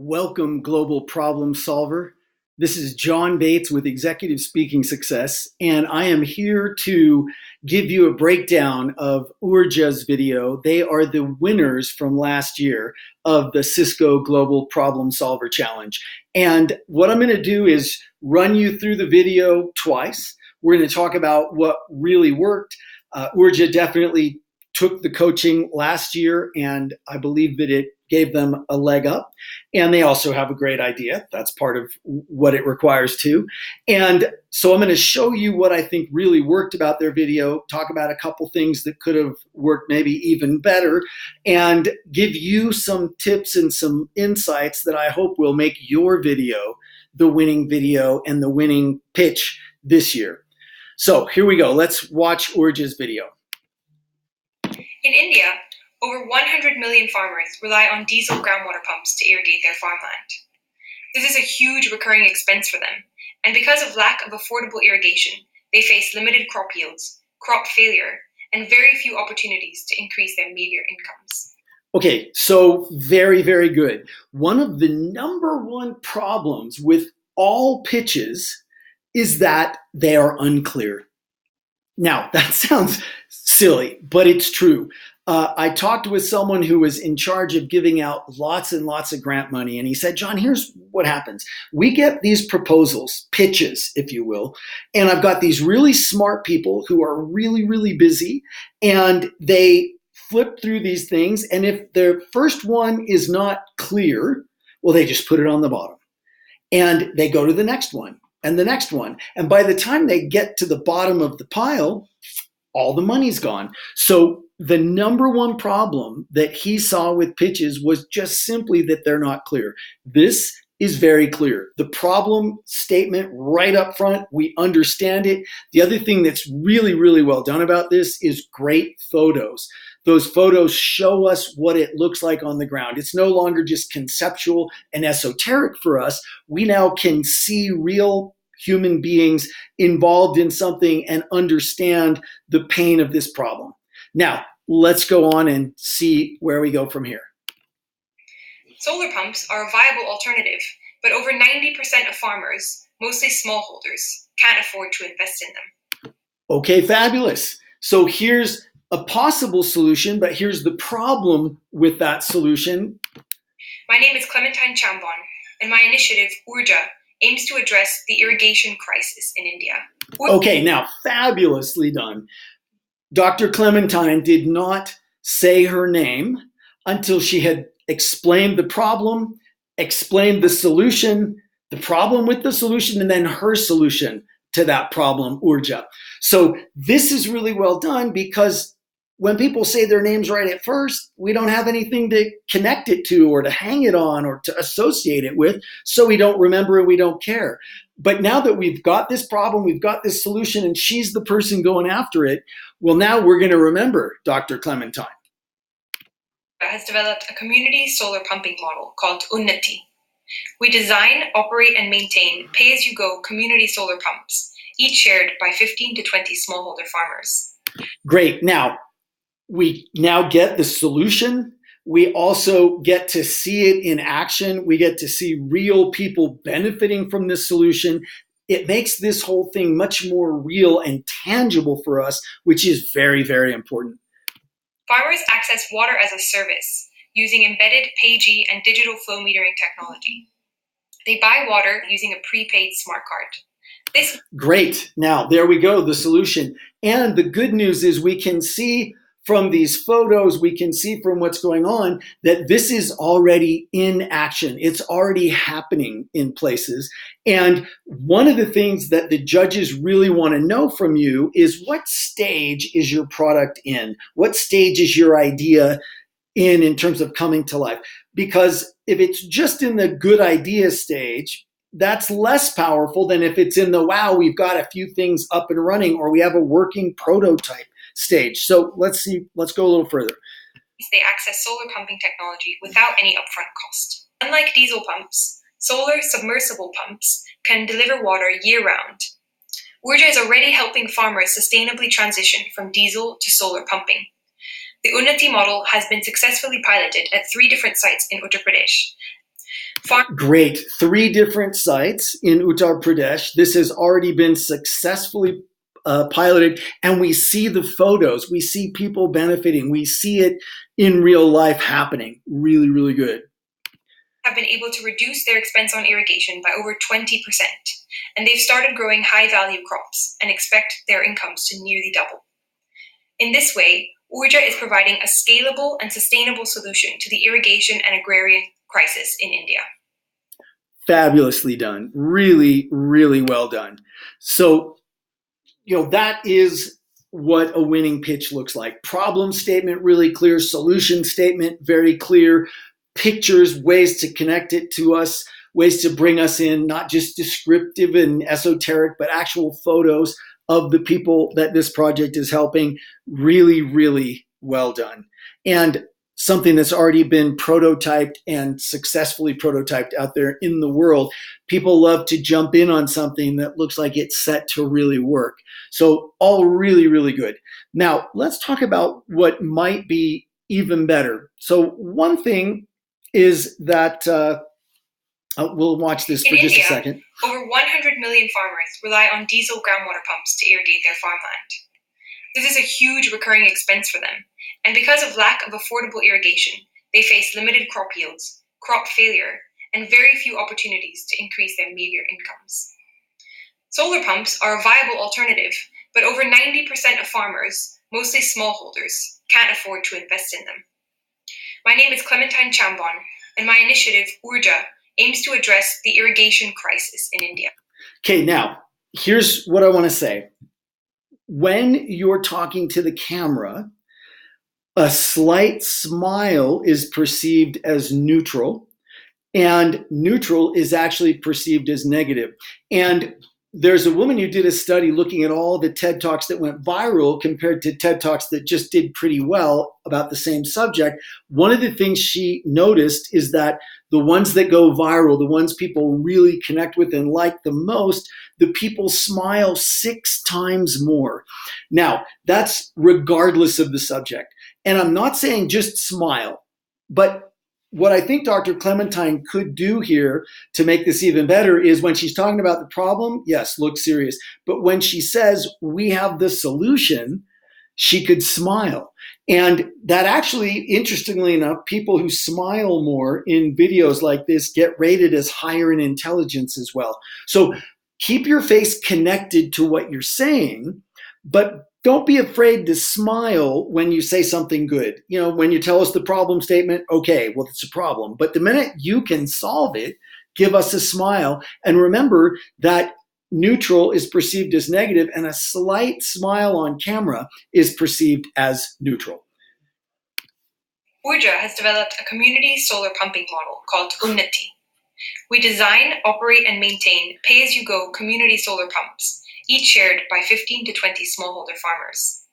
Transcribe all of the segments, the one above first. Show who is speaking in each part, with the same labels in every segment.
Speaker 1: Welcome, global problem solver. This is John Bates with Executive Speaking Success, and I am here to give you a breakdown of Oorja's video. They are the winners from last year of the Cisco Global Problem Solver Challenge. And what I'm going to do is run you through the video twice. We're going to talk about what really worked. Oorja definitely took the coaching last year, and I believe that it gave them a leg up. And they also have a great idea. That's part of what it requires too. And so I'm going to show you what I think really worked about their video, talk about a couple things that could have worked maybe even better, and give you some tips and some insights that I hope will make your video the winning video and the winning pitch this year. So here we go. Let's watch Oorja's video.
Speaker 2: In India, over 100 million farmers rely on diesel groundwater pumps to irrigate their farmland. This is a huge recurring expense for them, and because of lack of affordable irrigation, they face limited crop yields, crop failure, and very few opportunities to increase their meager incomes.
Speaker 1: Okay, so very, very good. One of the number one problems with all pitches is that they are unclear. Now, that sounds silly, but it's true. I talked with someone who was in charge of giving out lots and lots of grant money, and he said, John, here's what happens. We get these proposals, pitches, if you will, and I've got these really smart people who are really, really busy, and they flip through these things, and if their first one is not clear, well, they just put it on the bottom, and they go to the next one, and the next one, and by the time they get to the bottom of the pile, all the money's gone. So the number one problem that he saw with pitches was just simply that they're not clear. This is very clear. The problem statement right up front, we understand it. The other thing that's really, really well done about this is great photos. Those photos show us what it looks like on the ground. It's no longer just conceptual and esoteric for us. We now can see real human beings involved in something and understand the pain of this problem. Now, let's go on and see where we go from here.
Speaker 2: Solar pumps are a viable alternative, but over 90% of farmers, mostly smallholders, can't afford to invest in them.
Speaker 1: Okay, fabulous. So here's a possible solution, but here's the problem with that solution.
Speaker 2: My name is Clementine Chambon, and my initiative, Oorja, aims to address the irrigation crisis in India.
Speaker 1: Okay, now fabulously done. Dr. Clementine did not say her name until she had explained the problem, explained the solution, the problem with the solution, and then her solution to that problem, Oorja. So this is really well done because when people say their names right at first, we don't have anything to connect it to or to hang it on or to associate it with, so we don't remember and we don't care. But now that we've got this problem, we've got this solution, and she's the person going after it, well, now we're going to remember Dr. Clementine.
Speaker 2: Has developed a community solar pumping model called Unnati. We design, operate, and maintain pay-as-you-go community solar pumps, each shared by 15 to 20 smallholder farmers.
Speaker 1: Great. Now, we now get the solution. We also get to see it in action. We get to see real people benefiting from this solution. It makes this whole thing much more real and tangible for us, which is very, very important.
Speaker 2: Farmers access water as a service using embedded PayG and digital flow metering technology. They buy water using a prepaid smart card.
Speaker 1: Great. Now, there we go, the solution. And the good news is we can see from these photos, we can see from what's going on that this is already in action. It's already happening in places. And one of the things that the judges really want to know from you is what stage is your product in? What stage is your idea in terms of coming to life? Because if it's just in the good idea stage, that's less powerful than if it's in the, wow, we've got a few things up and running, or we have a working prototype stage. So let's go a little further.
Speaker 2: They access solar pumping technology without any upfront cost. Unlike diesel pumps, solar submersible pumps can deliver water year-round. Oorja is already helping farmers sustainably transition from diesel to solar pumping. The Unnati model has been successfully piloted at 3 different sites in Uttar Pradesh,
Speaker 1: Great. 3 different sites in Uttar Pradesh. This has already been successfully piloted, and we see the photos. We see people benefiting. We see it in real life happening. Really, really good.
Speaker 2: Have been able to reduce their expense on irrigation by over 20%, and they've started growing high-value crops and expect their incomes to nearly double. In this way, Oorja is providing a scalable and sustainable solution to the irrigation and agrarian crisis in India.
Speaker 1: Fabulously done. Really, really well done. So, that is what a winning pitch looks like. Problem statement really clear, solution statement very clear, pictures, ways to connect it to us, ways to bring us in, not just descriptive and esoteric, but actual photos of the people that this project is helping. Really, really well done. And something that's already been prototyped and successfully prototyped out there in the world. People love to jump in on something that looks like it's set to really work. So all really, really good. Now, let's talk about what might be even better. So one thing is that we'll watch this for just a second.
Speaker 2: Over 100 million farmers rely on diesel groundwater pumps to irrigate their farmland. This is a huge recurring expense for them, and because of lack of affordable irrigation, they face limited crop yields, crop failure, and very few opportunities to increase their meager incomes. Solar pumps are a viable alternative, but over 90% of farmers, mostly smallholders, can't afford to invest in them. My name is Clementine Chambon, and my initiative, Oorja, aims to address the irrigation crisis in India.
Speaker 1: Okay, now, here's what I want to say. When you're talking to the camera, a slight smile is perceived as neutral, and neutral is actually perceived as negative. And there's a woman who did a study looking at all the TED Talks that went viral compared to TED Talks that just did pretty well about the same subject. One of the things she noticed is that the ones that go viral, the ones people really connect with and like the most, the people smile 6 times more. Now, that's regardless of the subject. And I'm not saying just smile, but what I think Dr. Clementine could do here to make this even better is when she's talking about the problem, yes, look serious. But when she says we have the solution, she could smile. And that actually, interestingly enough, people who smile more in videos like this get rated as higher in intelligence as well. So keep your face connected to what you're saying, but don't be afraid to smile when you say something good. When you tell us the problem statement, okay, well, it's a problem. But the minute you can solve it, give us a smile. And remember that neutral is perceived as negative, and a slight smile on camera is perceived as neutral.
Speaker 2: Oorja has developed a community solar pumping model called Unnati. We design, operate, and maintain pay-as-you-go community solar pumps, each shared by 15 to 20 smallholder farmers.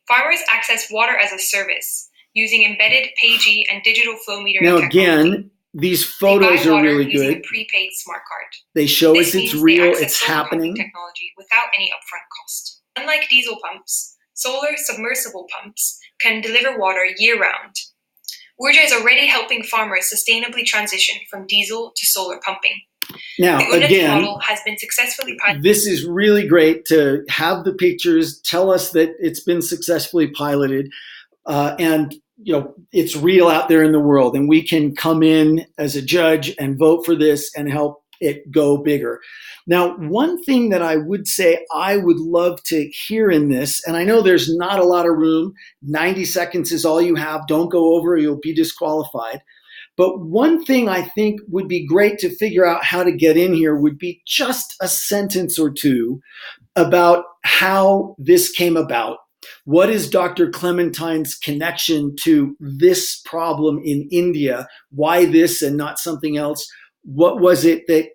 Speaker 2: Farmers access water as a service using embedded PayG and digital flow meter technology.
Speaker 1: Now again, these photos are really good.
Speaker 2: Using a prepaid smart card.
Speaker 1: They show us it's real, it's happening.
Speaker 2: Technology without any upfront cost. Unlike diesel pumps, solar submersible pumps can deliver water year-round. Oorja is already helping farmers sustainably transition from diesel to solar pumping.
Speaker 1: Now,
Speaker 2: the
Speaker 1: again,
Speaker 2: model has been successfully piloted.
Speaker 1: This is really great to have the pictures, tell us that it's been successfully piloted, and it's real out there in the world, and we can come in as a judge and vote for this and help it go bigger. Now, one thing that I would say I would love to hear in this, and I know there's not a lot of room, 90 seconds is all you have, don't go over or you'll be disqualified. But one thing I think would be great to figure out how to get in here would be just a sentence or two about how this came about. What is Dr. Clementine's connection to this problem in India? Why this and not something else? What was it that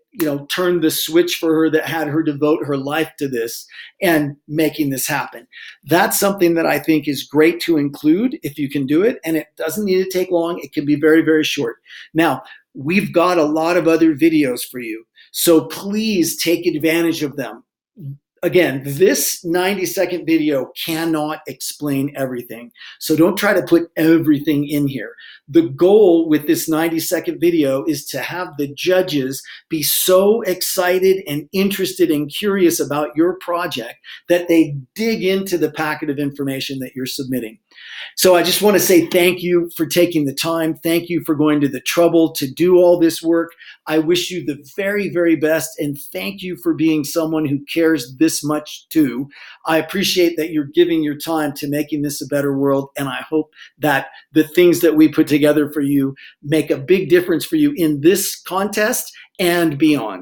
Speaker 1: turned the switch for her that had her devote her life to this and making this happen? That's something that I think is great to include if you can do it, and it doesn't need to take long. It can be very, very short. Now, we've got a lot of other videos for you, so please take advantage of them. Again, this 90-second video cannot explain everything. So don't try to put everything in here. The goal with this 90-second video is to have the judges be so excited and interested and curious about your project that they dig into the packet of information that you're submitting. So I just want to say thank you for taking the time. Thank you for going to the trouble to do all this work. I wish you the very, very best, and thank you for being someone who cares this much too. I appreciate that you're giving your time to making this a better world, and I hope that the things that we put together for you make a big difference for you in this contest and beyond.